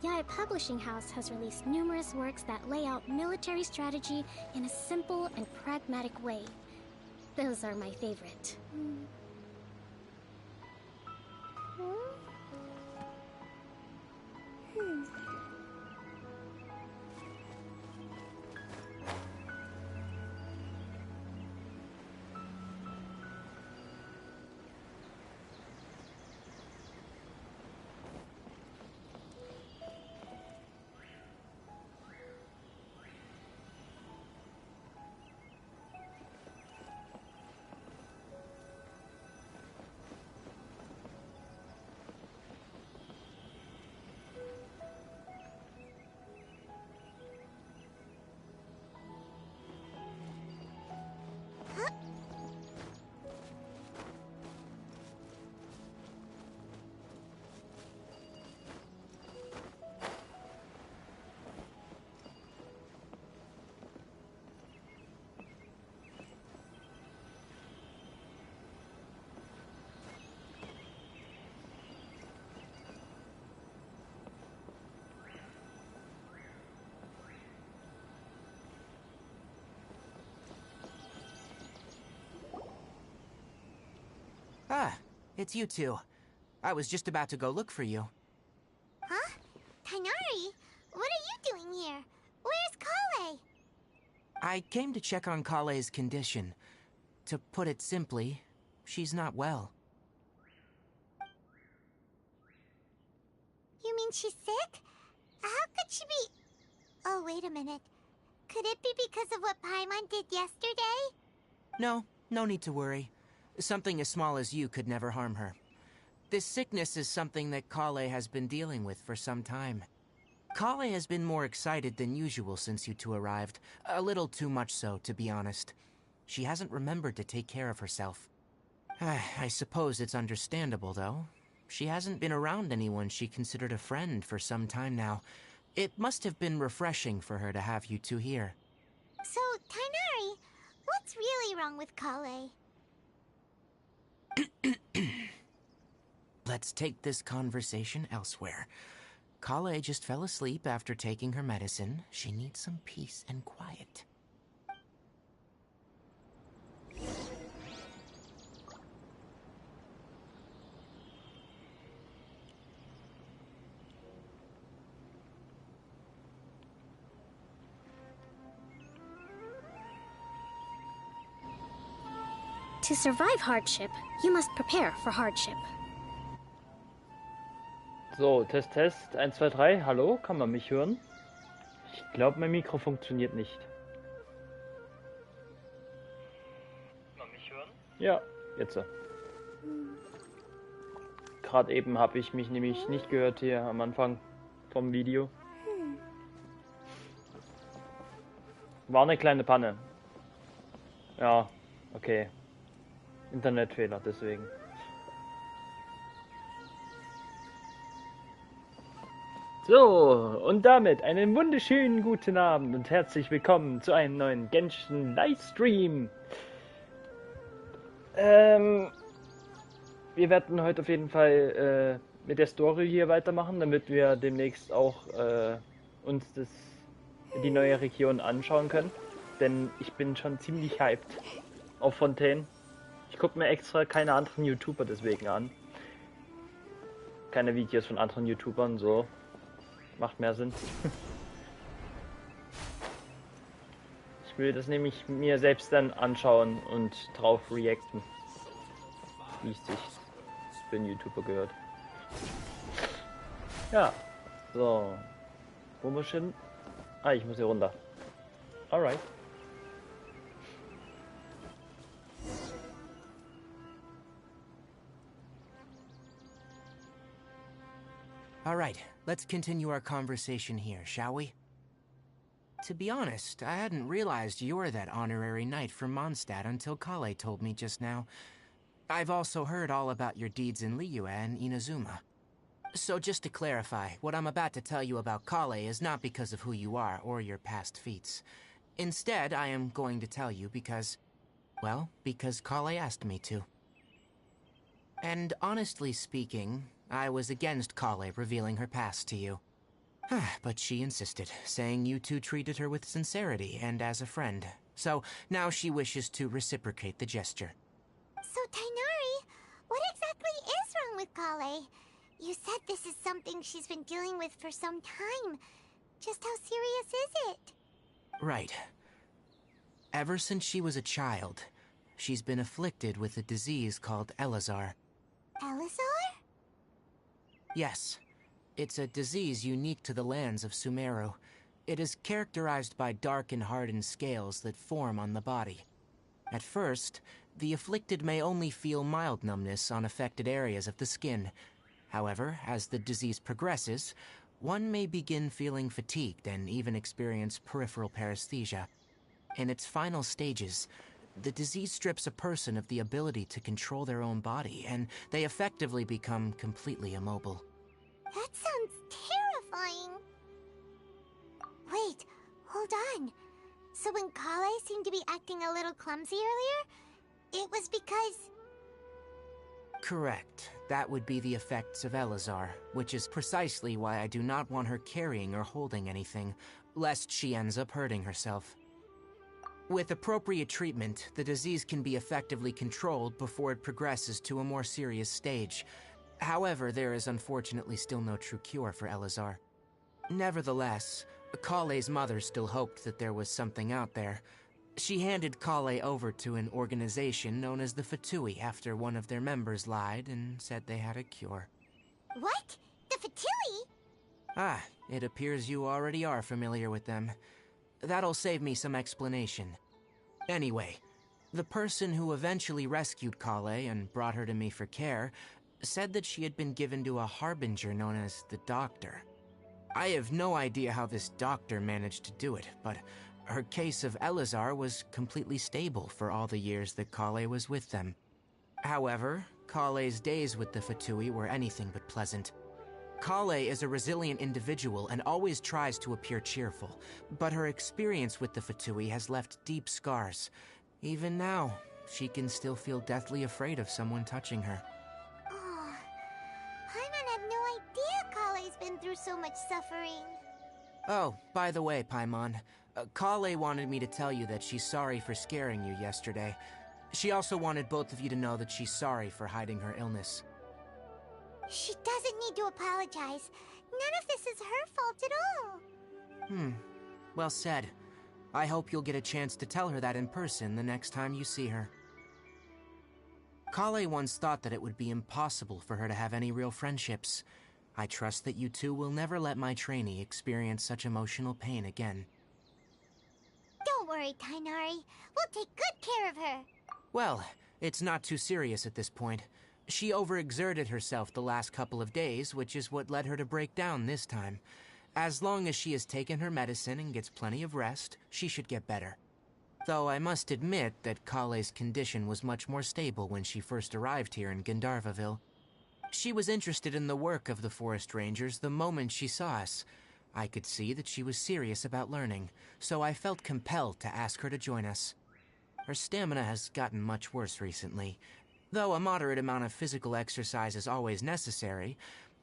Yae Publishing House has released numerous works that lay out military strategy in a simple and pragmatic way. Those are my favorite. Ah, it's you two. I was just about to go look for you. Huh? Tighnari? What are you doing here? Where's Kale? I came to check on Kale's condition. To put it simply, she's not well. You mean she's sick? How could she be... Oh, wait a minute. Could it be because of what Paimon did yesterday? No need to worry. Something as small as you could never harm her. This sickness is something that Kale has been dealing with for some time. Kale has been more excited than usual since you two arrived. A little too much so, to be honest. She hasn't remembered to take care of herself. I suppose it's understandable, though. She hasn't been around anyone she considered a friend for some time now. It must have been refreshing for her to have you two here. So, Tighnari, what's really wrong with Kale? Let's take this conversation elsewhere. Kale just fell asleep after taking her medicine. She needs some peace and quiet. To survive hardship, you must prepare for hardship. So, Test, Test. 1, 2, 3. Hallo, kann man mich hören? Ich glaube, mein Mikro funktioniert nicht. Kann man mich hören? Ja, jetzt. Gerade eben habe ich mich nämlich nicht gehört hier am Anfang vom Video. War eine kleine Panne. Ja, okay. Internetfehler, deswegen. So, und damit einen wunderschönen guten Abend und herzlich willkommen zu einem neuen Genshin Livestream. Wir werden heute auf jeden Fall mit der Story hier weitermachen, damit wir demnächst auch uns die neue Region anschauen können. Denn ich bin schon ziemlich hyped auf Fontaine. Ich gucke mir extra keine anderen YouTuber deswegen an. Keine Videos von anderen YouTubern, so. Macht mehr Sinn. Ich will das nämlich mir selbst dann anschauen und drauf reacten. Wie es sich für einen YouTuber gehört. Ja. So. Wo muss ich hin? Ah, ich muss hier runter. Alright. All right, let's continue our conversation here, shall we? To be honest, I hadn't realized you're that honorary knight from Mondstadt until Kale told me just now. I've also heard all about your deeds in Liyue and Inazuma. So just to clarify, what I'm about to tell you about Kale is not because of who you are or your past feats. Instead, I am going to tell you because Kale asked me to. And honestly speaking, I was against Kale revealing her past to you. But she insisted, saying you two treated her with sincerity and as a friend. So now she wishes to reciprocate the gesture. So, Tainari, what exactly is wrong with Kale? You said this is something she's been dealing with for some time. Just how serious is it? Right. Ever since she was a child, she's been afflicted with a disease called Elazar. Elazar? Yes. It's a disease unique to the lands of Sumeru. It is characterized by dark and hardened scales that form on the body. At first, the afflicted may only feel mild numbness on affected areas of the skin. However, as the disease progresses, one may begin feeling fatigued and even experience peripheral paresthesia. In its final stages, the disease strips a person of the ability to control their own body, and they effectively become completely immobile. That sounds terrifying. Wait, hold on. So when Kale seemed to be acting a little clumsy earlier, it was because... Correct. That would be the effects of Elazar, which is precisely why I do not want her carrying or holding anything, lest she ends up hurting herself. With appropriate treatment, the disease can be effectively controlled before it progresses to a more serious stage. However, there is unfortunately still no true cure for Elazar. Nevertheless, Kale's mother still hoped that there was something out there. She handed Kale over to an organization known as the Fatui after one of their members lied and said they had a cure. What? The Fatui? It appears you already are familiar with them. That'll save me some explanation. Anyway, the person who eventually rescued Kale and brought her to me for care said that she had been given to a harbinger known as the Doctor. I have no idea how this doctor managed to do it, but her case of Elazar was completely stable for all the years that Kale was with them. However, Kale's days with the Fatui were anything but pleasant. Kale is a resilient individual and always tries to appear cheerful, but her experience with the Fatui has left deep scars. Even now, she can still feel deathly afraid of someone touching her. Oh, Paimon had no idea Kale's been through so much suffering. Oh, by the way, Paimon, Kale wanted me to tell you that she's sorry for scaring you yesterday. She also wanted both of you to know that she's sorry for hiding her illness. She doesn't need to apologize. None of this is her fault at all. Well said. I hope you'll get a chance to tell her that in person the next time you see her. Kale once thought that it would be impossible for her to have any real friendships. I trust that you two will never let my trainee experience such emotional pain again. Don't worry, Tainari. We'll take good care of her. Well, it's not too serious at this point. She overexerted herself the last couple of days, which is what led her to break down this time. As long as she has taken her medicine and gets plenty of rest, she should get better. Though I must admit that Kale's condition was much more stable when she first arrived here in Gandharvaville. She was interested in the work of the forest rangers the moment she saw us. I could see that she was serious about learning, so I felt compelled to ask her to join us. Her stamina has gotten much worse recently. Though a moderate amount of physical exercise is always necessary,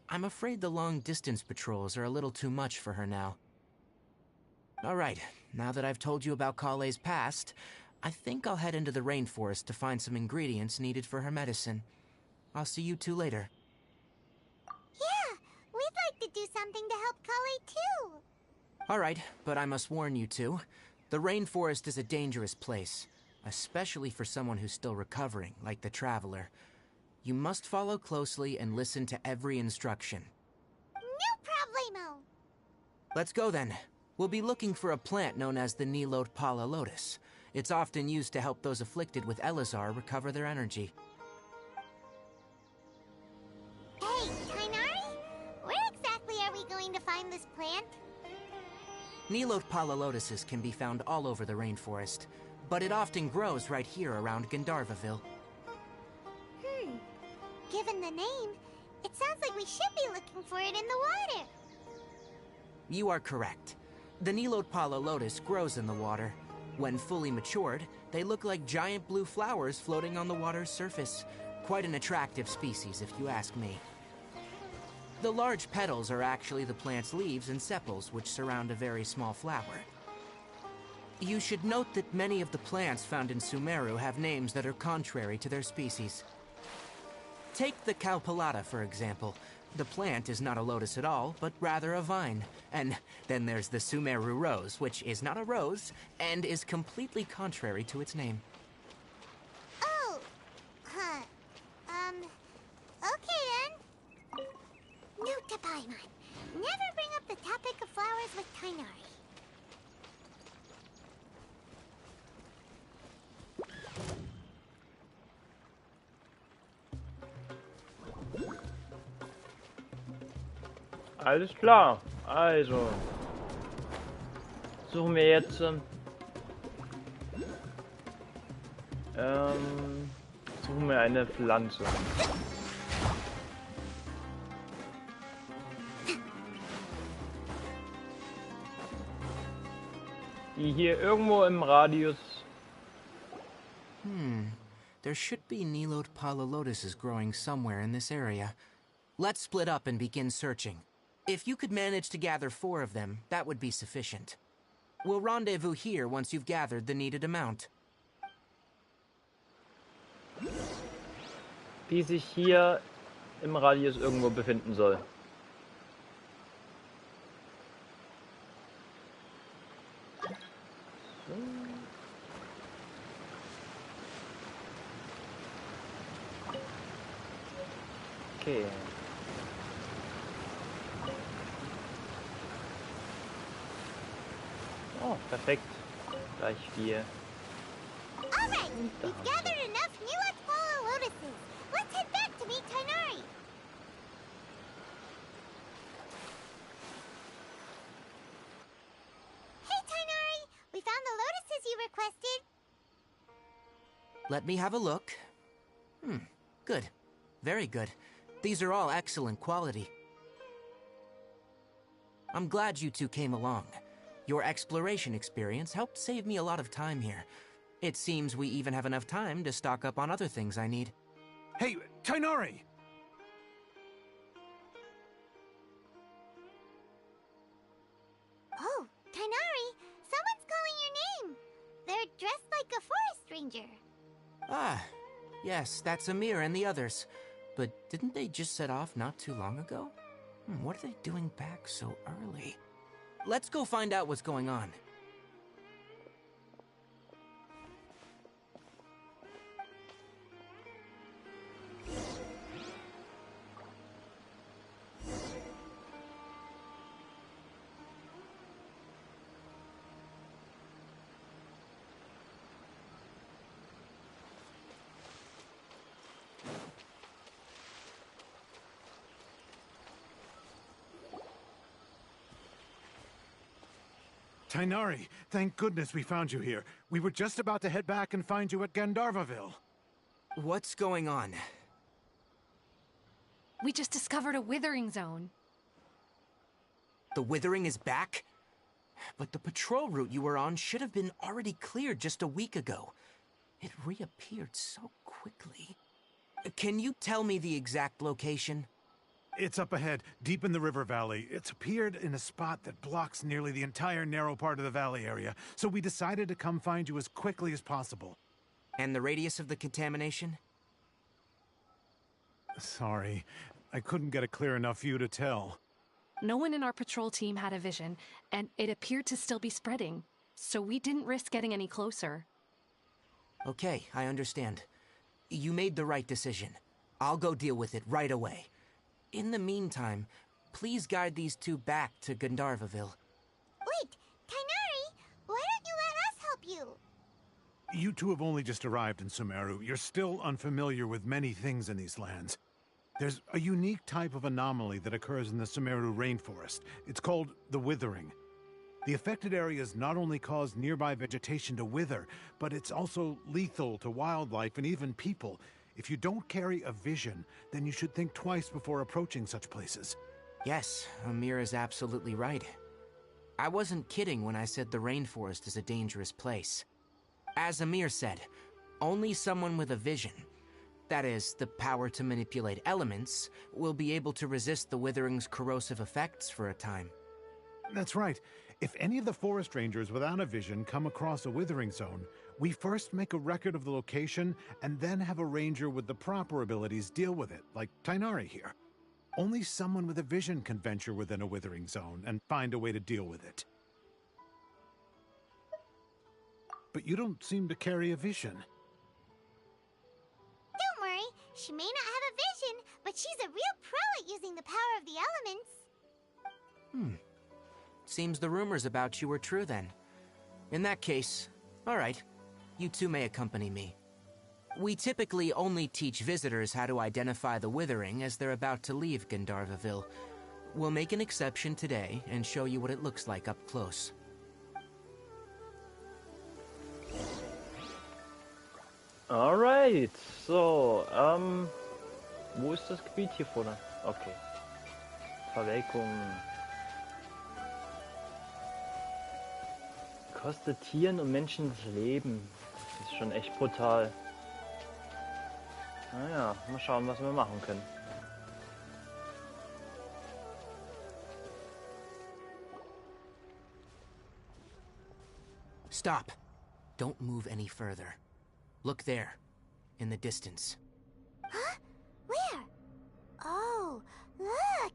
I'm afraid the long-distance patrols are a little too much for her now. Alright, now that I've told you about Kale's past, I think I'll head into the rainforest to find some ingredients needed for her medicine. I'll see you two later. Yeah, we'd like to do something to help Kale too. Alright, but I must warn you two. The rainforest is a dangerous place, especially for someone who's still recovering, like the Traveler. You must follow closely and listen to every instruction. No problemo. Let's go then. We'll be looking for a plant known as the Nilot Pala Lotus. It's often used to help those afflicted with Elazar recover their energy. Hey, Tainari, where exactly are we going to find this plant? Nilot Pala Lotuses can be found all over the rainforest, but it often grows right here around Gandharvaville. Given the name, it sounds like we should be looking for it in the water. You are correct. The Nilot Pala Lotus grows in the water. When fully matured, they look like giant blue flowers floating on the water's surface. Quite an attractive species, if you ask me. The large petals are actually the plant's leaves and sepals, which surround a very small flower. You should note that many of the plants found in Sumeru have names that are contrary to their species. Take the Calpulata, for example. The plant is not a lotus at all, but rather a vine. And then there's the Sumeru rose, which is not a rose, and is completely contrary to its name. Oh, huh. Okay then. Note to Paimon. Never bring up the topic of flowers with Tainari. Alles klar. Also. Suchen wir jetzt. Suchen wir eine Pflanze. Die hier irgendwo im Radius. There should be Nilot Pala lotuses growing somewhere in this area. Let's split up and begin searching. If you could manage to gather 4 of them, that would be sufficient. We'll rendezvous here once you've gathered the needed amount. Die sich hier im Radius irgendwo befinden soll. Okay. Oh, perfekt. Gleich 4. Alright, we've gathered enough Nilot Pala lotuses. Let's head back to meet Tainari. Hey Tainari, we found the lotuses you requested. Let me have a look. Good. Very good. These are all excellent quality. I'm glad you two came along. Your exploration experience helped save me a lot of time here. It seems we even have enough time to stock up on other things I need. Hey, Tainari! Oh, Tainari, someone's calling your name. They're dressed like a forest ranger. Ah, yes, that's Amir and the others. But didn't they just set off not too long ago? What are they doing back so early? Let's go find out what's going on. Tainari, thank goodness we found you here. We were just about to head back and find you at Gandharvaville. What's going on? We just discovered a withering zone. The withering is back? But the patrol route you were on should have been already cleared just a week ago. It reappeared so quickly. Can you tell me the exact location? It's up ahead, deep in the river valley. It's appeared in a spot that blocks nearly the entire narrow part of the valley area, so we decided to come find you as quickly as possible. And the radius of the contamination? Sorry, I couldn't get a clear enough view to tell. No one in our patrol team had a vision, and it appeared to still be spreading, so we didn't risk getting any closer. Okay, I understand. You made the right decision. I'll go deal with it right away. In the meantime, please guide these two back to Gandharvaville. Wait, Tainari, why don't you let us help you? You two have only just arrived in Sumeru. You're still unfamiliar with many things in these lands. There's a unique type of anomaly that occurs in the Sumeru rainforest. It's called the withering. The affected areas not only cause nearby vegetation to wither, but it's also lethal to wildlife and even people. If you don't carry a vision, then you should think twice before approaching such places. Yes, Amir is absolutely right. I wasn't kidding when I said the rainforest is a dangerous place. As Amir said, only someone with a vision. that is, the power to manipulate elements, will be able to resist the withering's corrosive effects for a time. That's right. If any of the forest rangers without a vision come across a withering zone, we first make a record of the location and then have a ranger with the proper abilities deal with it, like Tighnari here. Only someone with a vision can venture within a withering zone and find a way to deal with it. But you don't seem to carry a vision. Don't worry, she may not have a vision, but she's a real pro at using the power of the elements. Seems the rumors about you are true then. In that case, all right, you two may accompany me. We typically only teach visitors how to identify the withering as they're about to leave Gandharvaville. We'll make an exception today and show you what it looks like up close. Alright, so, wo ist das Gebiet hier vorne? Okay. Verwelkung. Kostet Tieren und Menschen das Leben. Das ist schon echt brutal. Naja, mal schauen, was wir machen können. Stop. Don't move any further. Look there, in the distance. Huh? Where? Oh, look!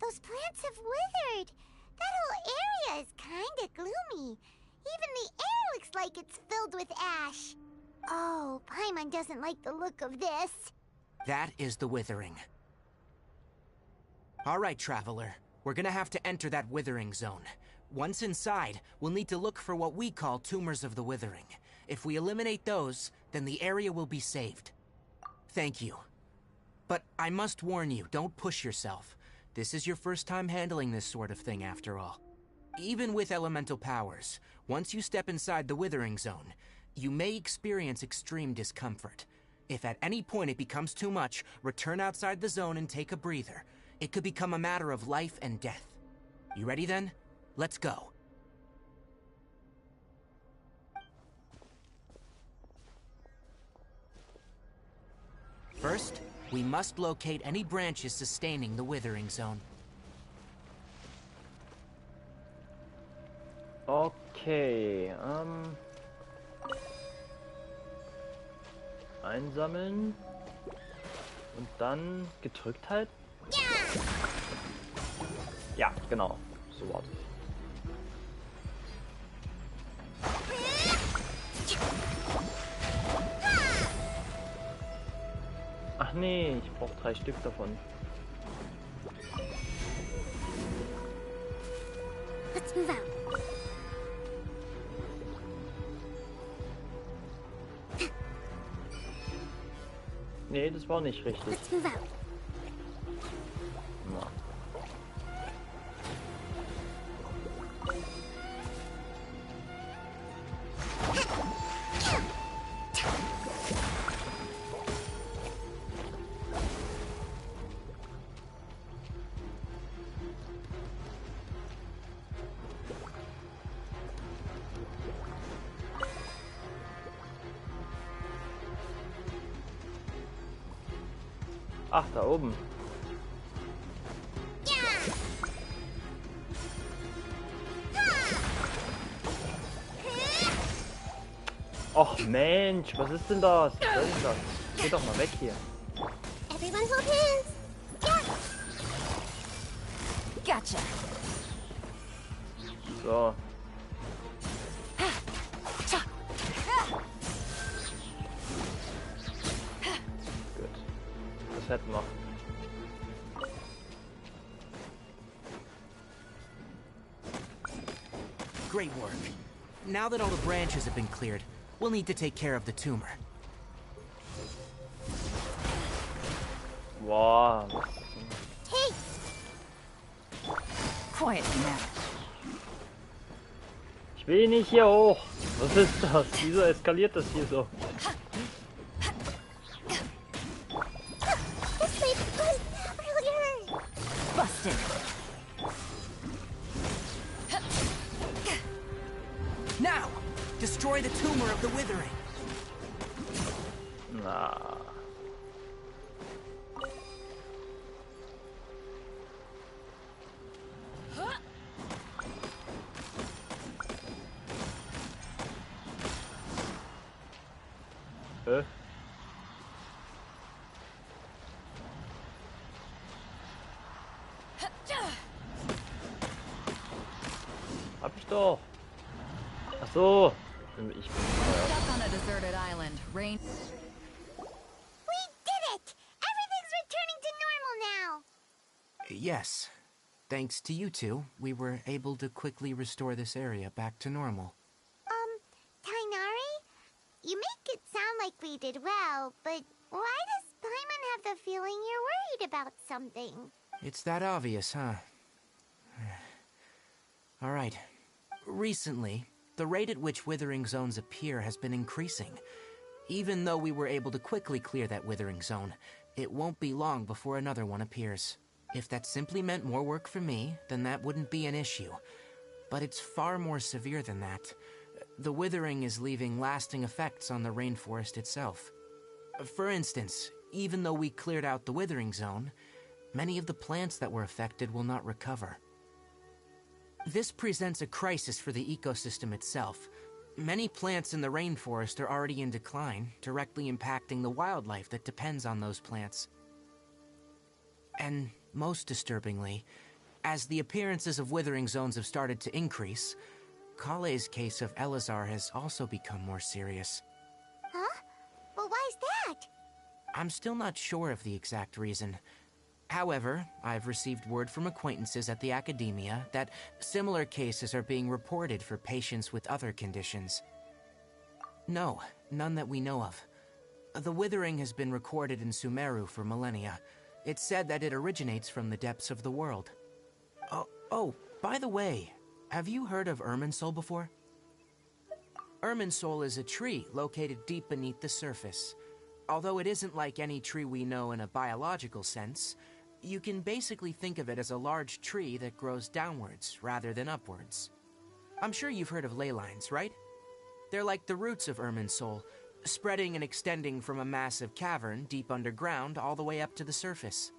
Those plants have withered! That whole area is kinda gloomy. Even the air looks like it's filled with ash. Oh, Paimon doesn't like the look of this. That is the withering. All right, traveler. We're gonna have to enter that withering zone. Once inside, we'll need to look for what we call tumors of the withering. If we eliminate those, then the area will be saved. Thank you. But I must warn you, don't push yourself. This is your first time handling this sort of thing, after all. Even with elemental powers, once you step inside the withering zone, you may experience extreme discomfort. If at any point it becomes too much, return outside the zone and take a breather. It could become a matter of life and death. You ready then? Let's go. First, we must locate any branches sustaining the withering zone. Okay, einsammeln und dann gedrückt halten. Ja, genau, so war das. Ach nee, ich brauche 3 Stück davon. Let's move out. Nee, das war nicht richtig. Let's move out. Na. Ach, da oben. Och Mensch, was ist denn das? Was soll denn das? Geh doch mal weg hier. Everyone hold hands. Gotcha. So. Gut. Das hätten wir. Great work. Now that all the branches have been cleared, we'll need to take care of the tumor. Wow. Hey, Quiet now. Ich will nicht hier hoch. Was ist das? Wieso eskaliert das hier so? this place goes earlier. Busted. Now! Destroy the tumor of the withering! Na. Hä? Hab ich doch. Ach so. Ich bin Stuck on a deserted island. Rain. We did it! Everything's returning to normal now! Yes. Thanks to you two, we were able to quickly restore this area back to normal. Tainari? You make it sound like we did well, but why does Paimon have the feeling you're worried about something? It's that obvious, huh? All right. Recently, the rate at which withering zones appear has been increasing. Even though we were able to quickly clear that withering zone, it won't be long before another one appears. If that simply meant more work for me, then that wouldn't be an issue. But it's far more severe than that. The withering is leaving lasting effects on the rainforest itself. For instance, even though we cleared out the withering zone, many of the plants that were affected will not recover. This presents a crisis for the ecosystem itself. Many plants in the rainforest are already in decline, directly impacting the wildlife that depends on those plants. And most disturbingly, as the appearances of withering zones have started to increase, Kale's case of Elazar has also become more serious. Huh? But why's that? I'm still not sure of the exact reason. However, I've received word from acquaintances at the academia that similar cases are being reported for patients with other conditions. No, none that we know of. The withering has been recorded in Sumeru for millennia. It's said that it originates from the depths of the world. Oh, by the way, have you heard of Irminsul before? Irminsul is a tree located deep beneath the surface. Although it isn't like any tree we know in a biological sense, you can basically think of it as a large tree that grows downwards rather than upwards. I'm sure you've heard of ley lines, right? They're like the roots of Irminsul, spreading and extending from a massive cavern deep underground all the way up to the surface.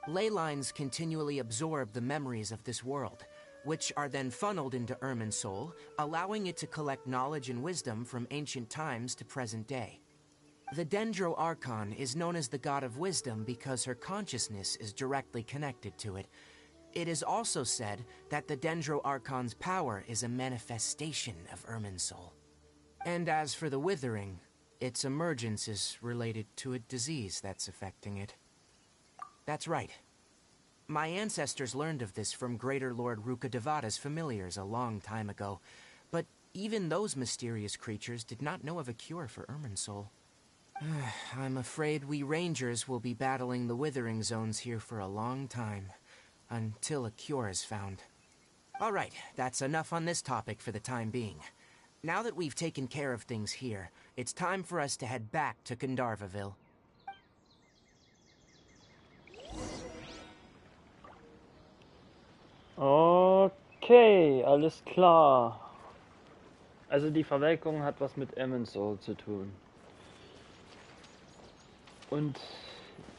Ley lines continually absorb the memories of this world, which are then funneled into Irminsul, allowing it to collect knowledge and wisdom from ancient times to present day. The Dendro Archon is known as the god of wisdom because her consciousness is directly connected to it. It is also said that the Dendro Archon's power is a manifestation of Irminsul. And as for the withering, its emergence is related to a disease that's affecting it. That's right. My ancestors learned of this from Greater Lord Rukkhadevata's familiars a long time ago, but even those mysterious creatures did not know of a cure for Irminsul. I'm afraid we rangers will be battling the withering zones here for a long time, until a cure is found. Alright, that's enough on this topic for the time being. Now that we've taken care of things here, it's time for us to head back to Gandharvaville. Okay, alles klar. Also die Verwelkung hat was mit Irminsul zu tun. Und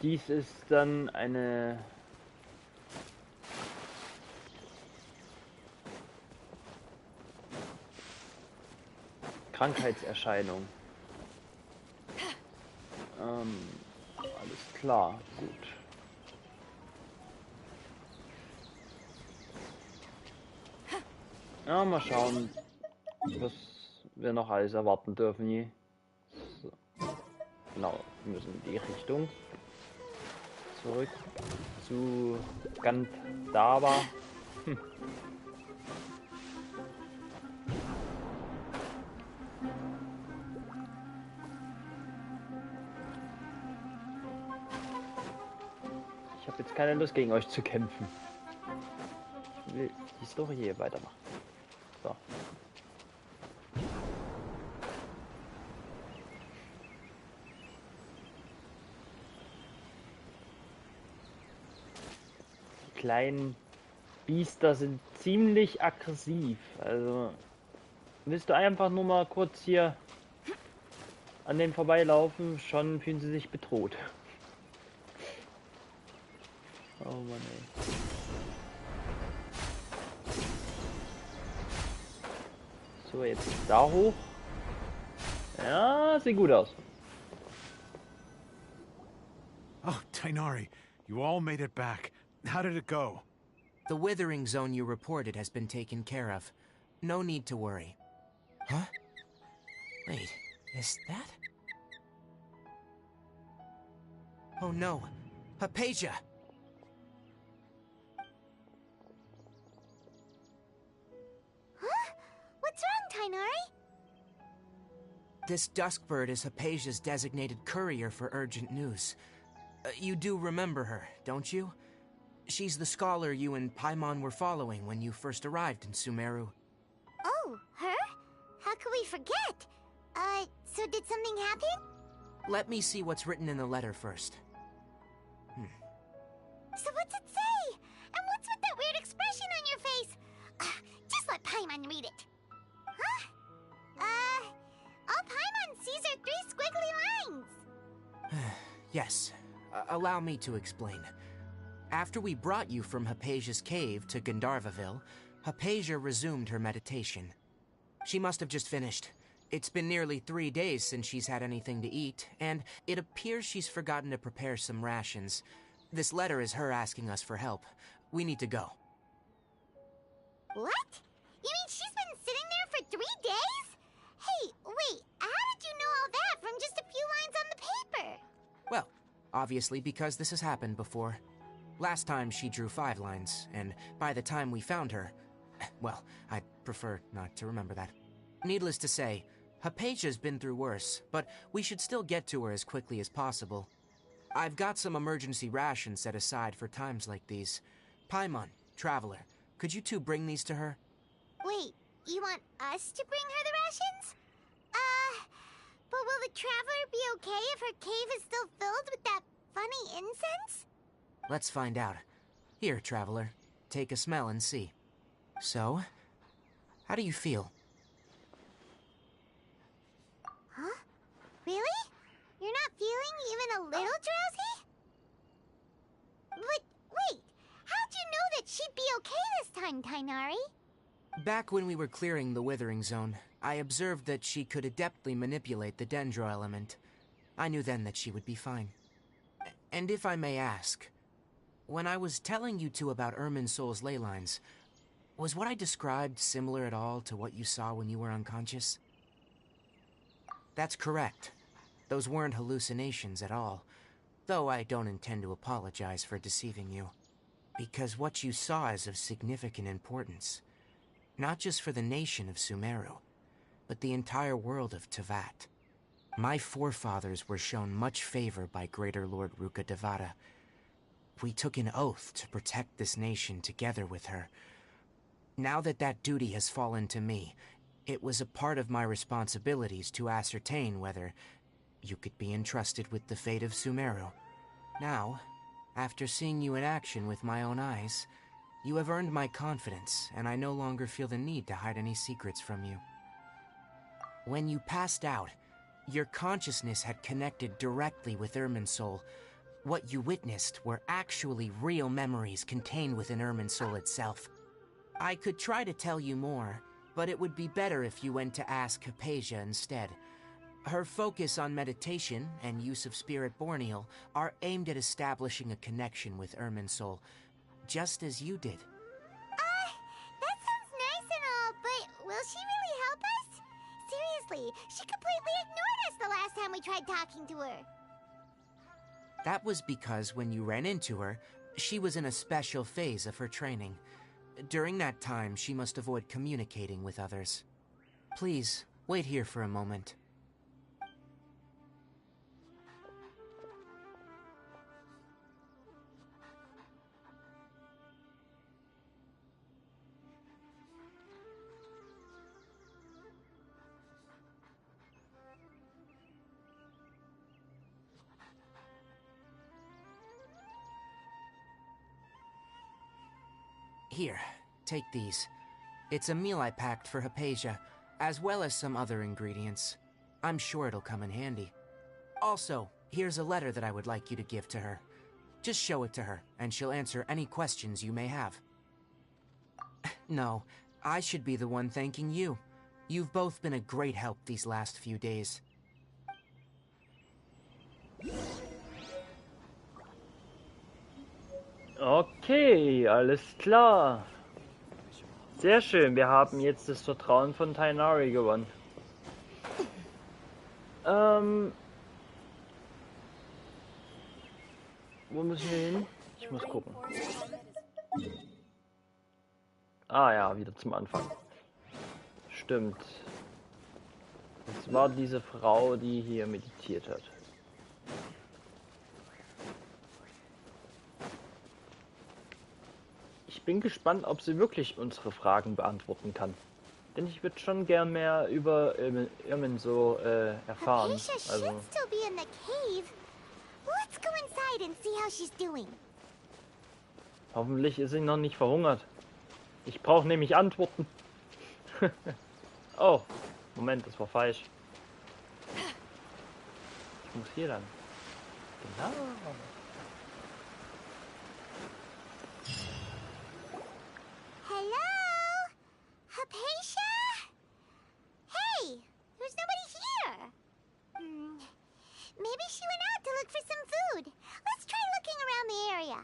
dies ist dann eine Krankheitserscheinung. Alles klar, gut. Ja, mal schauen, was wir noch alles erwarten dürfen hier. So. Genau, wir müssen in die Richtung. Zurück zu Gandharva. Ich habe jetzt keine Lust, gegen euch zu kämpfen. Ich will die Story hier weitermachen. So. Die kleinen Biester sind ziemlich aggressiv. Also willst du einfach nur mal kurz hier an denen vorbeilaufen, schon fühlen sie sich bedroht. Oh Mann, ey. So, jetzt da hoch. Ja, sieht gut aus. Oh, Tainari, you all made it back. How did it go? The withering zone you reported has been taken care of. No need to worry. Huh? Wait, is that? Oh no, Hypatia! Huh? What's wrong, Tainari? This Duskbird is Hypatia's designated courier for urgent news. You do remember her, don't you? She's the scholar you and Paimon were following when you first arrived in Sumeru. Oh, her? How could we forget? So did something happen? Let me see what's written in the letter first. So what's it say? And what's with that weird expression on your face? Just let Paimon read it. Huh? All Paimon sees are 3 squiggly lines. Yes, allow me to explain. After we brought you from Hypatia's cave to Gandharvaville, Hypatia resumed her meditation. She must have just finished. It's been nearly 3 days since she's had anything to eat, and it appears she's forgotten to prepare some rations. This letter is her asking us for help. We need to go. What? You mean she's been sitting there for 3 days? Hey, wait, how did you know all that from just a few lines on the paper? Well, obviously because this has happened before. Last time she drew 5 lines, and by the time we found her... Well, I'd prefer not to remember that. Needless to say, Hypatia's been through worse, but we should still get to her as quickly as possible. I've got some emergency rations set aside for times like these. Paimon, Traveler, could you two bring these to her? Wait, you want us to bring her the rations? But will the Traveler be okay if her cave is still filled with that funny incense? Let's find out. Here, Traveler, take a smell and see. So, how do you feel? Huh? Really? You're not feeling even a little drowsy? But wait, how'd you know that she'd be okay this time, Tainari? Back when we were clearing the Withering Zone, I observed that she could adeptly manipulate the Dendro element. I knew then that she would be fine. And if I may ask, when I was telling you two about Irminsul's ley lines, was what I described similar at all to what you saw when you were unconscious? That's correct. Those weren't hallucinations at all, though I don't intend to apologize for deceiving you. Because what you saw is of significant importance. Not just for the nation of Sumeru, but the entire world of Teyvat. My forefathers were shown much favor by Greater Lord Ruka Devata. We took an oath to protect this nation together with her. Now that that duty has fallen to me, it was a part of my responsibilities to ascertain whether you could be entrusted with the fate of Sumeru. Now, after seeing you in action with my own eyes, you have earned my confidence, and I no longer feel the need to hide any secrets from you. When you passed out, your consciousness had connected directly with Irminsul. What you witnessed were actually real memories contained within Irminsul itself. I could try to tell you more, but it would be better if you went to ask Hypatia instead. Her focus on meditation and use of Spirit Borneal are aimed at establishing a connection with Irminsul, just as you did. That sounds nice and all, but will she really help us? Seriously, she completely ignored us the last time we tried talking to her. That was because when you ran into her, she was in a special phase of her training. During that time, she must avoid communicating with others. Please, wait here for a moment. Here, take these. It's a meal I packed for Hypatia, as well as some other ingredients. I'm sure it'll come in handy. Also, here's a letter that I would like you to give to her. Just show it to her, and she'll answer any questions you may have. No, I should be the one thanking you. You've both been a great help these last few days. Okay, alles klar. Sehr schön, wir haben jetzt das Vertrauen von Tainari gewonnen. Wo müssen wir hin? Ich muss gucken. Ah ja, wieder zum Anfang. Stimmt. Es war diese Frau, die hier meditiert hat. Ich bin gespannt, ob sie wirklich unsere Fragen beantworten kann. Denn ich würde schon gern mehr über Irmin so erfahren. Also, hoffentlich ist sie noch nicht verhungert. Ich brauche nämlich Antworten. Oh, Moment, das war falsch. Ich muss hier lang. Genau. Maybe she went out to look for some food. Let's try looking around the area.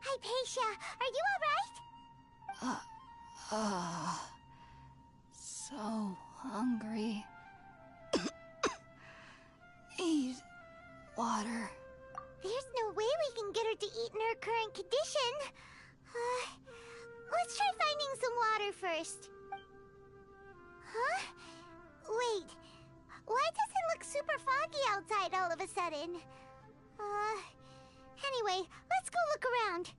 Hypatia, are you alright? So hungry. Eat water. There's no way we can get her to eat in her current condition. Let's try finding some water first. Huh? Wait, why does it look super foggy outside all of a sudden? Anyway, let's go look around.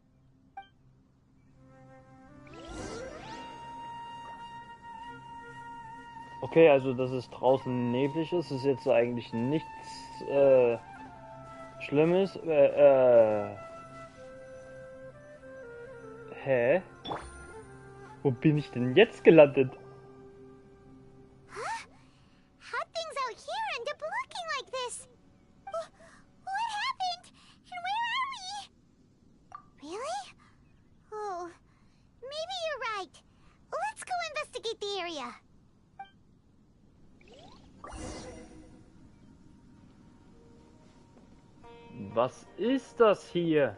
Okay, also dass es draußen neblig ist jetzt eigentlich nichts Schlimmes. Hä? Wo bin ich denn jetzt gelandet? Huh? How things out here end up looking like this? What happened? And where are we? Really? Oh, maybe you're right. Let's go investigate the area. Was ist das hier?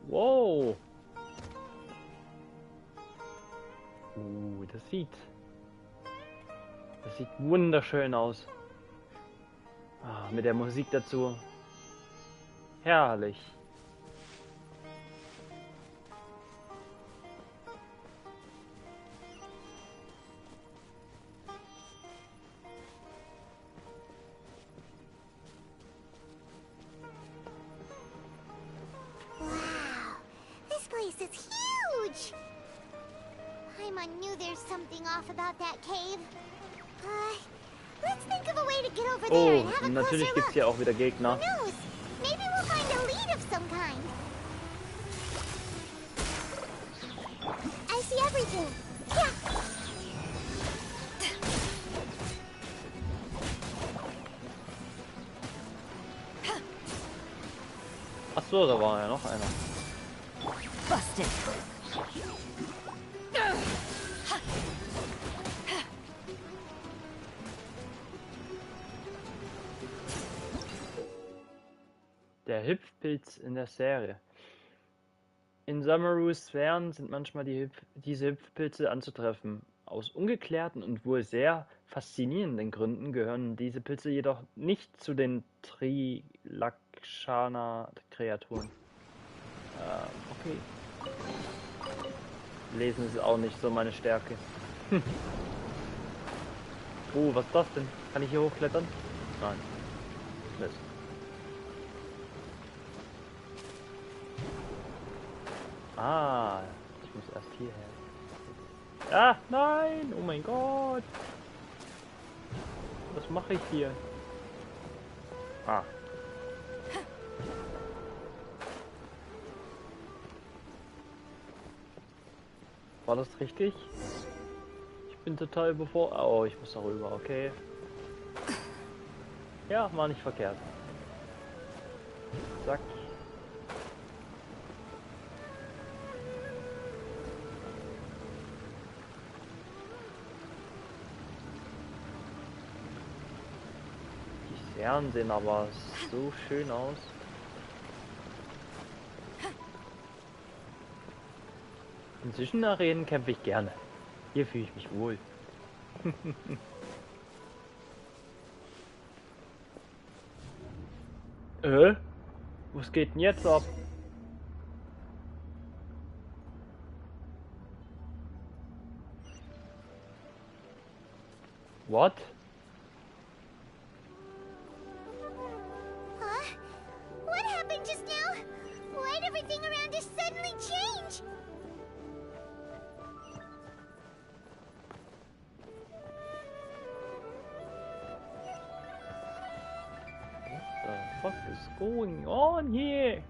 Wow. Das sieht wunderschön aus. Ah, mit der Musik dazu. Herrlich. It's huge! Paimon knew there's something off about that cave. Let's think of a way to get over there and have a natürlich closer gibt's look. hier auch wieder Gegner. Who knows? Maybe we'll find a lead of some kind. I see everything. Yeah. Ach so, da war ja noch einer. Busted. Der Hüpfpilz in der Serie. In Sumerus Sphären sind manchmal diese Hüpfpilze anzutreffen. Aus ungeklärten und wohl sehr faszinierenden Gründen gehören diese Pilze jedoch nicht zu den Trilakshana-Kreaturen. Okay. Lesen ist auch nicht so meine Stärke. Oh, was ist das denn? Kann ich hier hochklettern? Nein. Mist. Ah, ich muss erst hierher. Ah, nein! Oh mein Gott! Was mache ich hier? Ah. War das richtig? Ich bin total überfordert. Oh, ich muss darüber, okay. Ja, war nicht verkehrt. Zack. Die Seren sehen aber so schön aus. In Zwischenarenen kämpfe ich gerne. Hier fühle ich mich wohl. Was geht denn jetzt ab? What? Huh? What happened just now? Why'd everything around us suddenly change? What the fuck is going on here?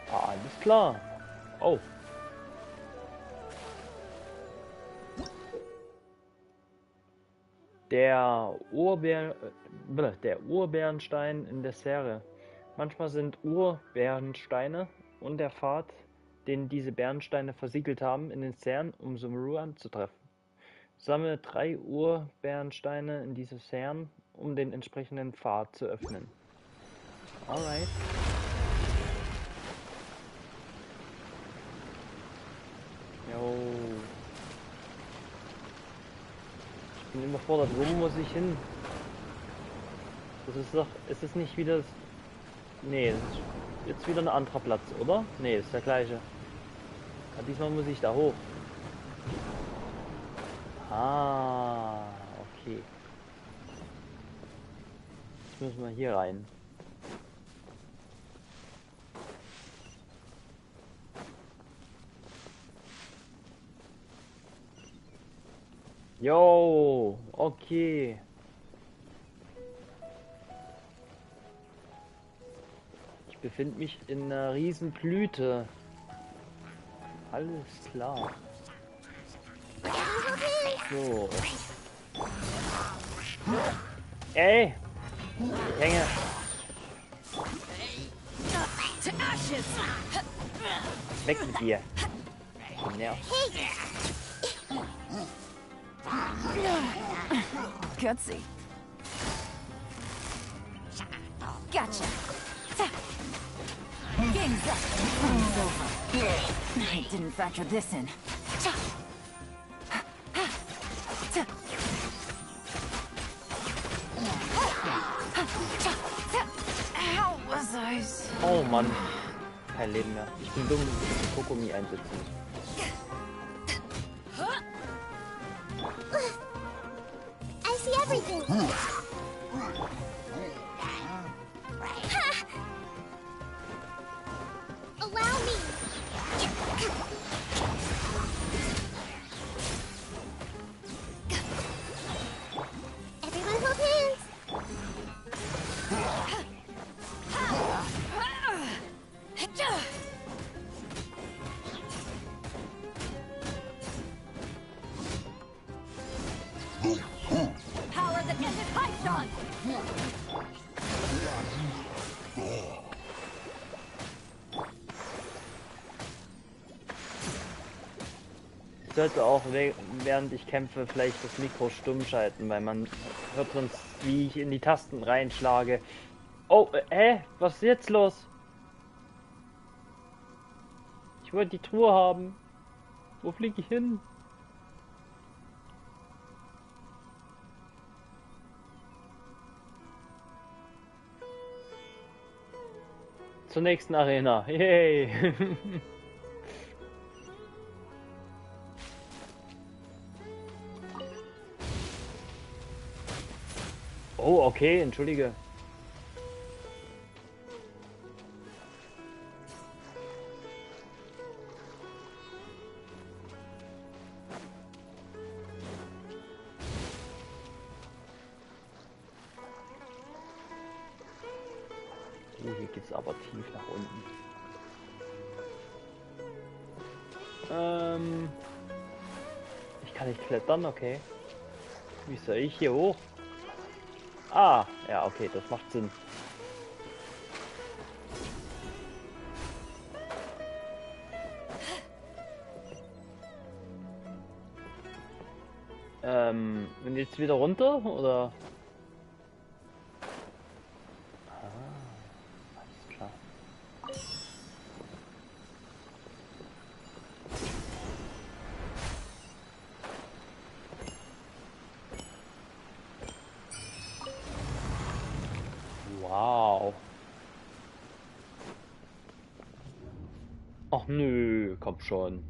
Ah, alles klar. Oh. Der Urbärenstein in der Serie. Manchmal sind Urbärensteine und der Pfad, den diese Bärensteine versiegelt haben, in den Seren, um Sumeru anzutreffen. Sammle 3 Urbärensteine in diese Seren, um den entsprechenden Pfad zu öffnen. Alright. Jo. Ich bin überfordert. Wo muss ich hin? Das ist doch... Ist es nicht wieder... Nee, das ist jetzt wieder ein anderer Platz, oder? Nee, ist der gleiche. Ja, diesmal muss ich da hoch. Ah, okay. Jetzt müssen wir hier rein. Jo, okay. Ich befinde mich in einer riesen Blüte. Alles klar. So. Ey! Ich hänge. Weg mit dir. Ja. Gutsy. Gotcha. Game's up. Game's over. I didn't factor this in. How was I so... Oh Mann. Kein Leben mehr. Ich bin dumm, dass ich Kokomi einsetzen muss. I see everything. Allow me. Everyone hold hands. Power that ended Python! Ich sollte auch während ich kämpfe vielleicht das Mikro stumm schalten, weil man hört sonst, wie ich in die Tasten reinschlage. Oh, was ist jetzt los? Ich wollte die Truhe haben. Wo fliege ich hin? Zur nächsten Arena. Yay! Oh, okay, entschuldige. Hier geht's aber tief nach unten. Ich kann nicht klettern, okay. Wie soll ich hier hoch? Ah, ja, okay, das macht Sinn. Und jetzt wieder runter, oder? Alles klar. Wow. Ach nö, komm schon.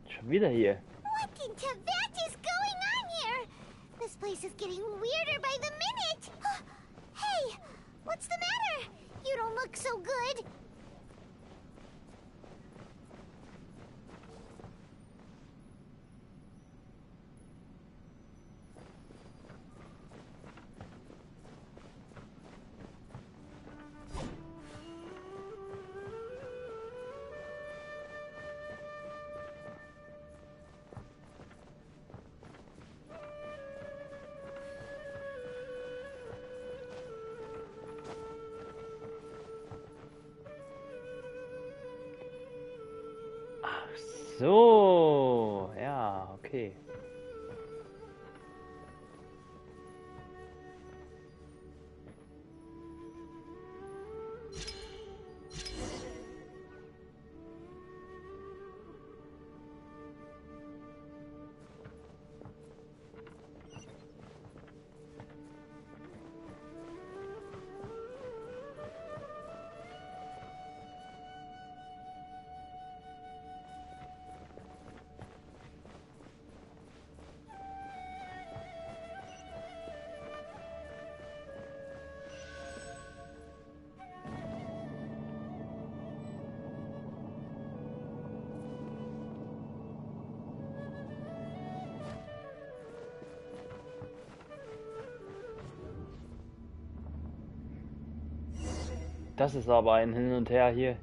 Schon wieder hier. What in Tibet is going on here? This place is getting weirder by the minute. Hey, what's the matter? You don't look so good. So, ja, okay. Das ist aber ein Hin und Her hier.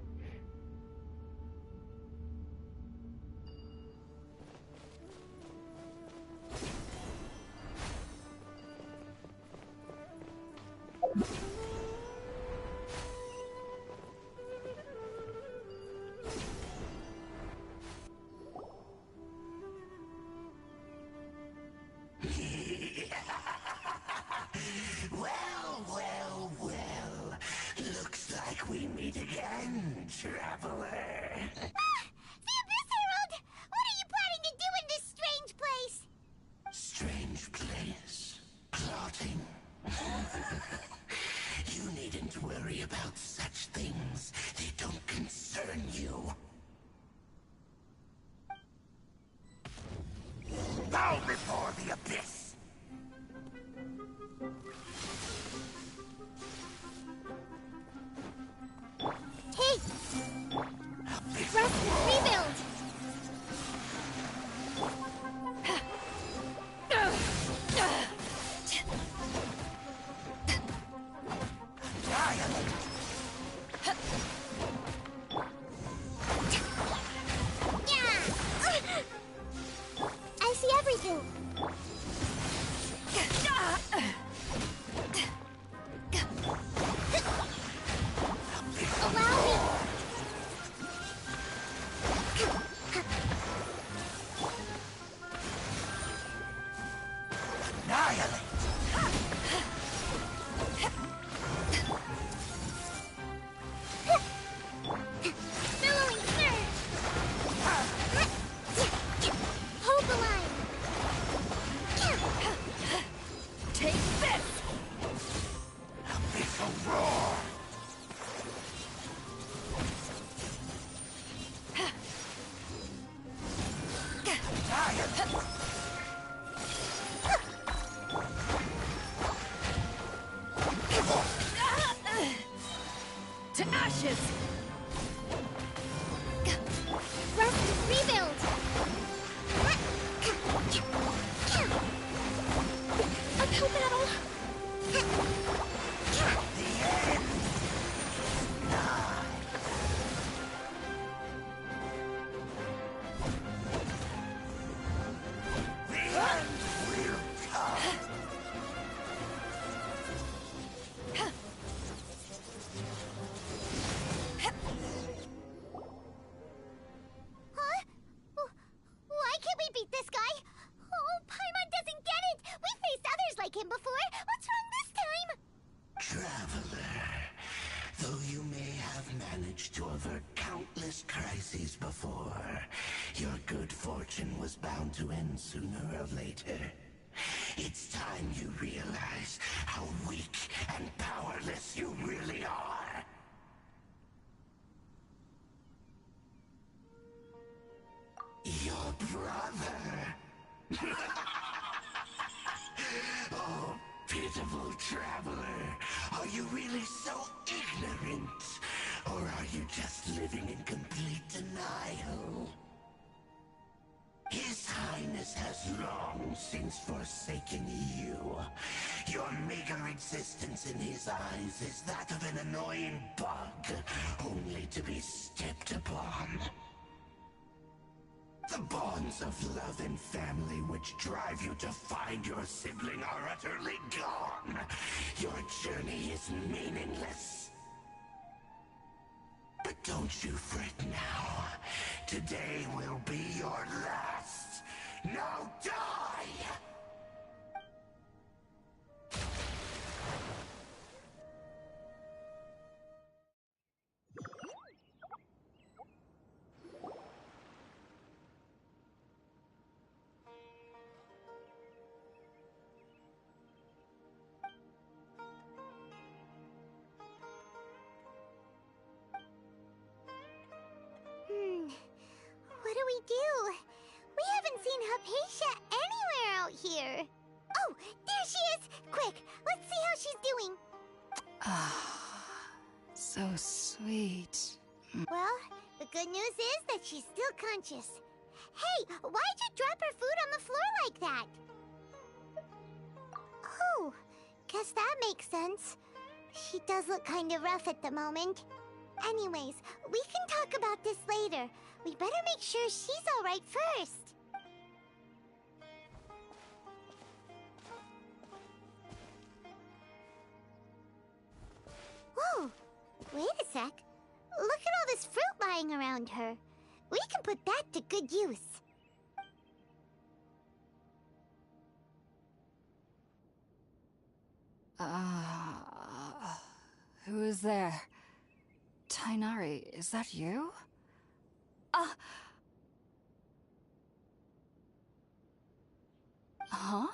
We meet again, traveler. The Abyss Herald! What are you planning to do in this strange place? Strange place. Plotting. You needn't worry about such things. They don't concern you. Bow before the Abyss! Hey! Rest, rebuild! Annihilate! Billowing surge! Hold the line! Take this! Abyssal roar! To ashes! Rust, rebuild! Uphill battle! The end will come! Huh? Why can't we beat this guy? Oh, Paimon doesn't get it! We've faced others like him before! What's wrong this time? Traveler, though you may have managed to avert countless crises before, your good fortune was bound to end sooner or later. It's time you realize how weak and powerless you really are. Your brother. Oh, pitiful traveler. Are you really so ignorant? Or are you just living in complete denial? His Highness has long since forsaken you. Your meager existence in his eyes is that of an annoying bug, only to be stepped upon. The bonds of love and family which drive you to find your sibling are utterly gone. Your journey is meaningless. But don't you fret now. Today will be your last. Now die! What do we do? We haven't seen Hypatia anywhere out here. Oh, there she is! Quick, let's see how she's doing. Ah, so sweet. Well, the good news is that she's still conscious. Hey, why'd you drop her food on the floor like that? Oh, guess that makes sense. She does look kind of rough at the moment. Anyways, we can talk about this later. We better make sure she's alright first. Whoa, wait a sec. Look at all this fruit lying around her. We can put that to good use. Who is there? Tainari, is that you? Huh?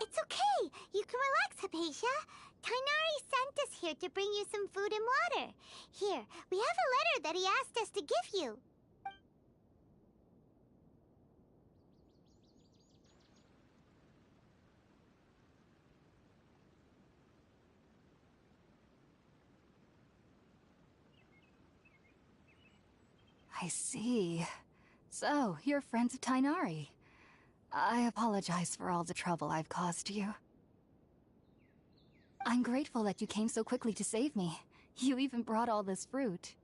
It's okay. You can relax, Hypatia. Tainari sent us here to bring you some food and water. Here, we have a letter that he asked us to give you. I see. So, you're friends of Tainari. I apologize for all the trouble I've caused you. I'm grateful that you came so quickly to save me. You even brought all this fruit.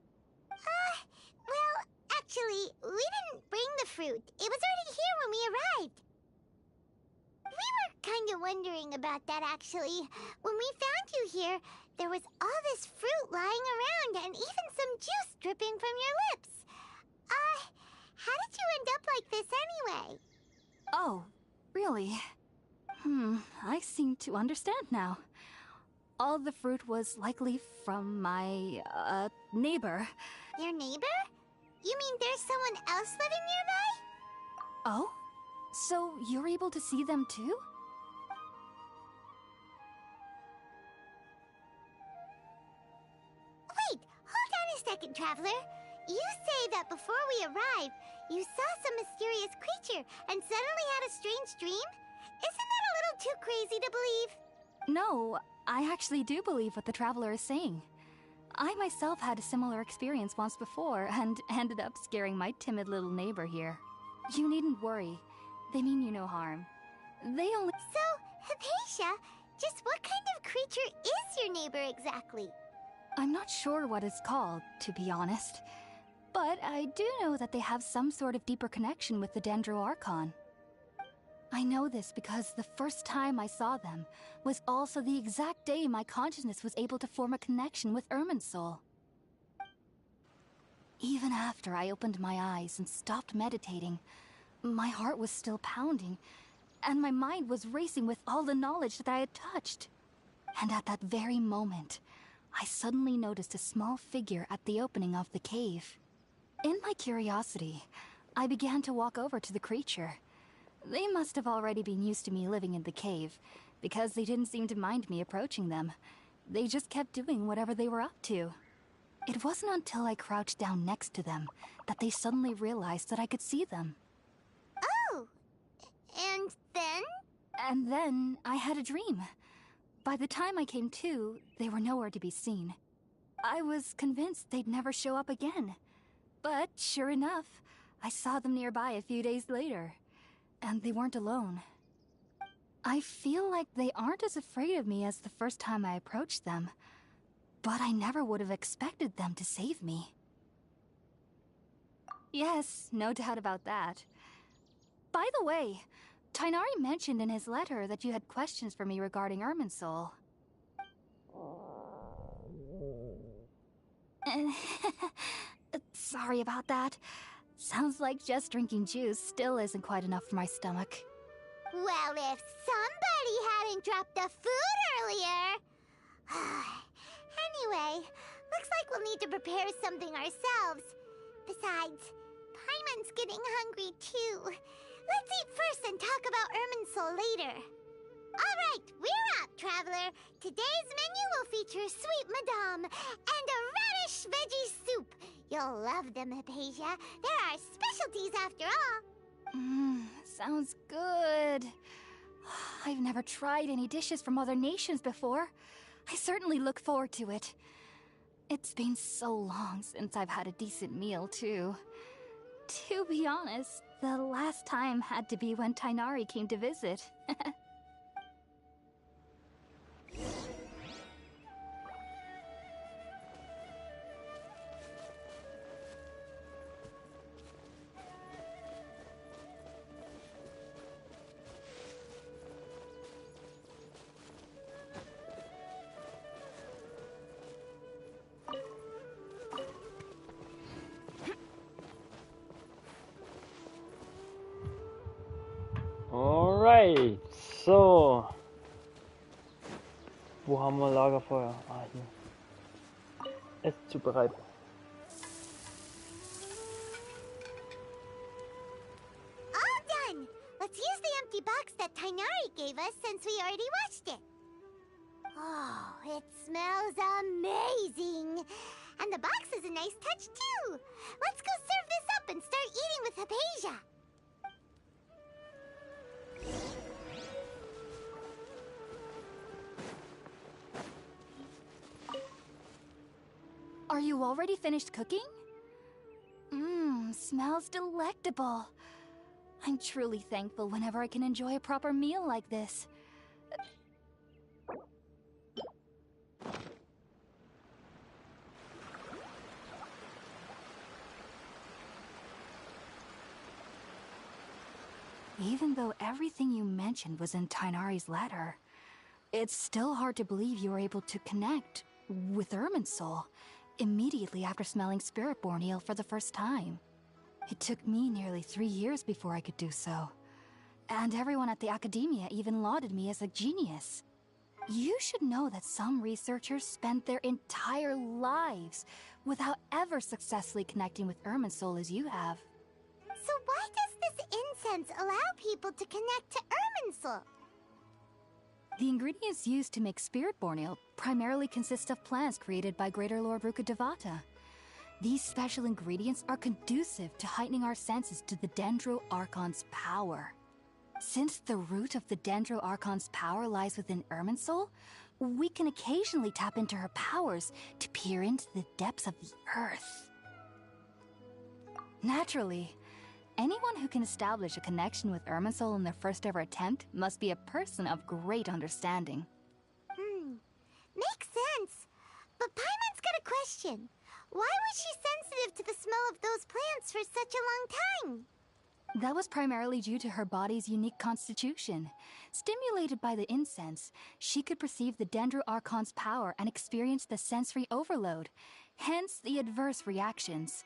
Well, actually, we didn't bring the fruit. It was already here when we arrived. We were kind of wondering about that, actually. When we found you here, there was all this fruit lying around and even some juice dripping from your lips. How did you end up like this anyway? Oh, really? I seem to understand now. All the fruit was likely from my, neighbor. Your neighbor? You mean there's someone else living nearby? Oh? So you're able to see them too? Wait, hold on a second, Traveler. You say that before we arrived, you saw some mysterious creature and suddenly had a strange dream? Isn't that a little too crazy to believe? No, I actually do believe what the Traveler is saying. I myself had a similar experience once before and ended up scaring my timid little neighbor here. You needn't worry. They mean you no harm. They only— So, Hypatia, just what kind of creature is your neighbor exactly? I'm not sure what it's called, to be honest. But I do know that they have some sort of deeper connection with the Dendro Archon. I know this because the first time I saw them was also the exact day my consciousness was able to form a connection with Irminsul. Even after I opened my eyes and stopped meditating, my heart was still pounding, and my mind was racing with all the knowledge that I had touched. And at that very moment, I suddenly noticed a small figure at the opening of the cave. In my curiosity, I began to walk over to the creature. They must have already been used to me living in the cave, because they didn't seem to mind me approaching them. They just kept doing whatever they were up to. It wasn't until I crouched down next to them that they suddenly realized that I could see them. Oh! And then? And then I had a dream. By the time I came to, they were nowhere to be seen. I was convinced they'd never show up again. But sure enough, I saw them nearby a few days later. And they weren't alone. I feel like they aren't as afraid of me as the first time I approached them. But I never would have expected them to save me. Yes, no doubt about that. By the way, Tighnari mentioned in his letter that you had questions for me regarding Irminsul. Sorry about that. Sounds like just drinking juice still isn't quite enough for my stomach. Well, if somebody hadn't dropped the food earlier... Anyway, looks like we'll need to prepare something ourselves. Besides, Paimon's getting hungry too. Let's eat first and talk about Irminsul later. Alright, we're up, Traveler. Today's menu will feature sweet madame and a radish veggie soup. You'll love them, Hypatia. They're our specialties after all. Sounds good. I've never tried any dishes from other nations before. I certainly look forward to it. It's been so long since I've had a decent meal, too. To be honest, the last time had to be when Tighnari came to visit. Alright, so. Wo haben wir Lagerfeuer? Ah, hier. Es zubereiten. All done! Let's use the empty box that Tighnari gave us since we already washed it. Oh, it smells amazing! And the box is a nice touch too! Let's go serve this up and start eating with Hypatia! Are you already finished cooking? Smells delectable. I'm truly thankful whenever I can enjoy a proper meal like this. Even though everything you mentioned was in Tighnari's letter, it's still hard to believe you were able to connect with Irminsul immediately after smelling Spiritborn eel for the first time. It took me nearly 3 years before I could do so. And everyone at the academia even lauded me as a genius. You should know that some researchers spent their entire lives without ever successfully connecting with Irminsul as you have. So why does this incense allow people to connect to Irminsul? The ingredients used to make Spiritborn Ale primarily consist of plants created by Greater Lord Rukkhadevata. These special ingredients are conducive to heightening our senses to the Dendro Archon's power. Since the root of the Dendro Archon's power lies within Irminsul, we can occasionally tap into her powers to peer into the depths of the earth. Naturally, anyone who can establish a connection with Irminsul in their first ever attempt must be a person of great understanding. Makes sense. But Paimon's got a question. Why was she sensitive to the smell of those plants for such a long time? That was primarily due to her body's unique constitution. Stimulated by the incense, she could perceive the Dendro Archon's power and experience the sensory overload, hence the adverse reactions.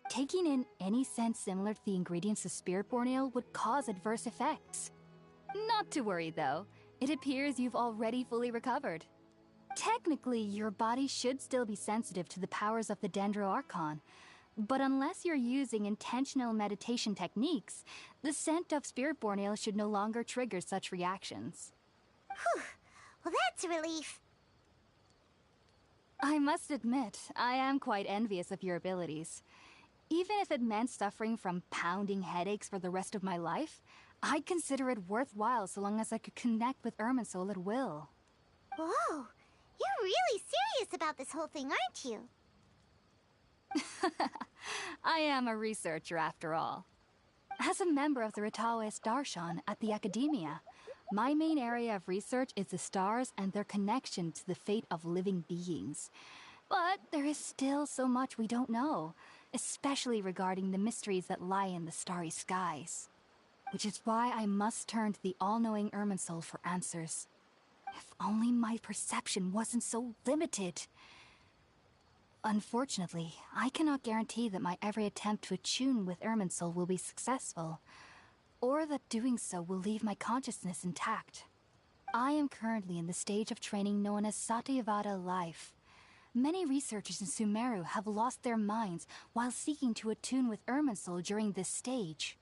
Taking in any scent similar to the ingredients of Spiritborn Ale would cause adverse effects. Not to worry though, it appears you've already fully recovered. Technically, your body should still be sensitive to the powers of the Dendro Archon, but unless you're using intentional meditation techniques, the scent of Spiritborn Ale should no longer trigger such reactions. Whew. Well, that's a relief. I must admit, I am quite envious of your abilities. Even if it meant suffering from pounding headaches for the rest of my life, I'd consider it worthwhile so long as I could connect with Irminsul at will. Whoa, you're really serious about this whole thing, aren't you? I am a researcher after all. As a member of the Ritaoist Darshan at the Academia, my main area of research is the stars and their connection to the fate of living beings. But there is still so much we don't know, especially regarding the mysteries that lie in the starry skies. Which is why I must turn to the all-knowing Irminsul for answers. If only my perception wasn't so limited. Unfortunately, I cannot guarantee that my every attempt to attune with Irminsul will be successful, or that doing so will leave my consciousness intact. I am currently in the stage of training known as Satyavada life. Many researchers in Sumeru have lost their minds while seeking to attune with Irminsul during this stage.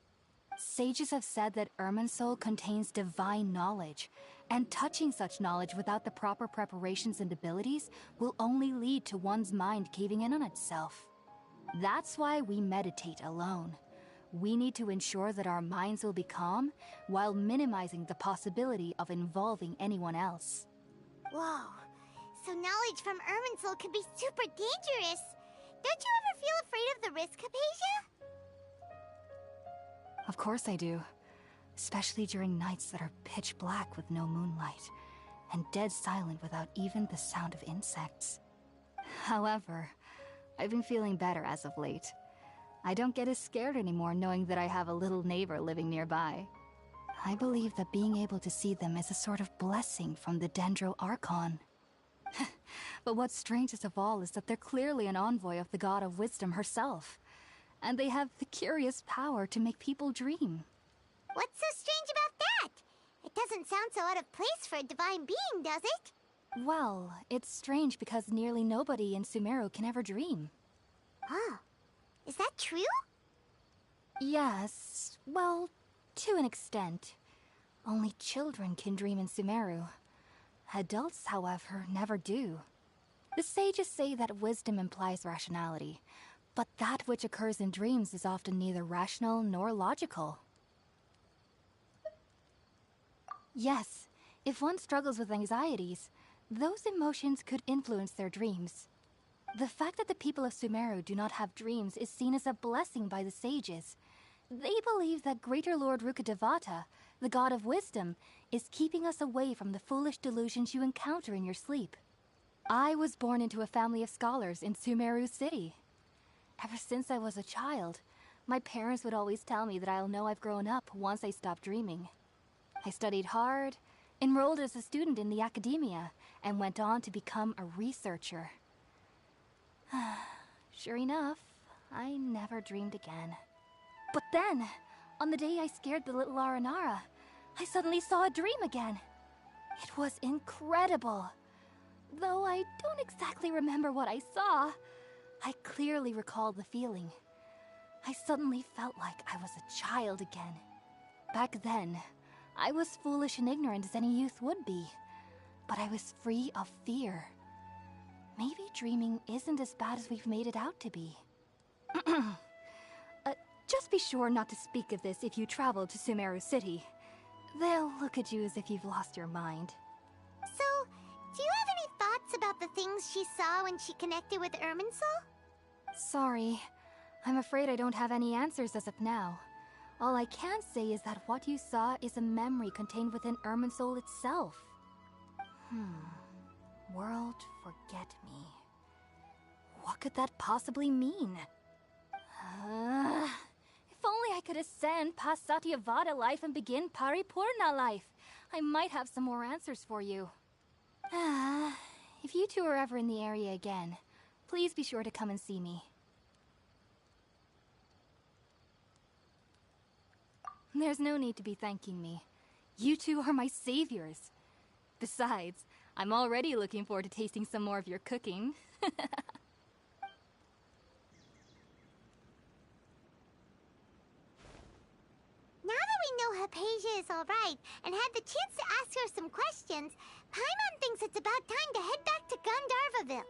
Sages have said that Irminsul contains divine knowledge, and touching such knowledge without the proper preparations and abilities will only lead to one's mind caving in on itself. That's why we meditate alone. We need to ensure that our minds will be calm while minimizing the possibility of involving anyone else. Whoa, so knowledge from Irminsul could be super dangerous. Don't you ever feel afraid of the risk, Hypatia? Of course I do. Especially during nights that are pitch black with no moonlight, and dead silent without even the sound of insects. However, I've been feeling better as of late. I don't get as scared anymore knowing that I have a little neighbor living nearby. I believe that being able to see them is a sort of blessing from the Dendro Archon. But what's strangest of all is that they're clearly an envoy of the God of Wisdom herself, and they have the curious power to make people dream. What's so strange about that? It doesn't sound so out of place for a divine being, does it? Well, it's strange because nearly nobody in Sumeru can ever dream. Oh, is that true? Yes, well, to an extent. Only children can dream in Sumeru. Adults, however, never do. The sages say that wisdom implies rationality, but that which occurs in dreams is often neither rational nor logical. Yes, if one struggles with anxieties, those emotions could influence their dreams. The fact that the people of Sumeru do not have dreams is seen as a blessing by the sages. They believe that Greater Lord Rukkhadevata, the God of Wisdom, is keeping us away from the foolish delusions you encounter in your sleep. I was born into a family of scholars in Sumeru City. Ever since I was a child, my parents would always tell me that I'll know I've grown up once I stop dreaming. I studied hard, enrolled as a student in the academia, and went on to become a researcher. Sure enough, I never dreamed again. But then, on the day I scared the little Aranara, I suddenly saw a dream again. It was incredible. Though I don't exactly remember what I saw, I clearly recall the feeling. I suddenly felt like I was a child again. Back then, I was foolish and ignorant as any youth would be, but I was free of fear. Maybe dreaming isn't as bad as we've made it out to be. Just be sure not to speak of this if you travel to Sumeru City. They'll look at you as if you've lost your mind. So, do you have any thoughts about the things she saw when she connected with Irminsul? Sorry. I'm afraid I don't have any answers as of now. All I can say is that what you saw is a memory contained within Irminsul itself. World forget me. What could that possibly mean? If only I could ascend past Satyavada life and begin Paripurna life. I might have some more answers for you. If you two are ever in the area again, please be sure to come and see me. There's no need to be thanking me. You two are my saviors. Besides, I'm already looking forward to tasting some more of your cooking. Now that we know Hypatia is alright and had the chance to ask her some questions, Paimon thinks it's about time to head back to Gandharvaville.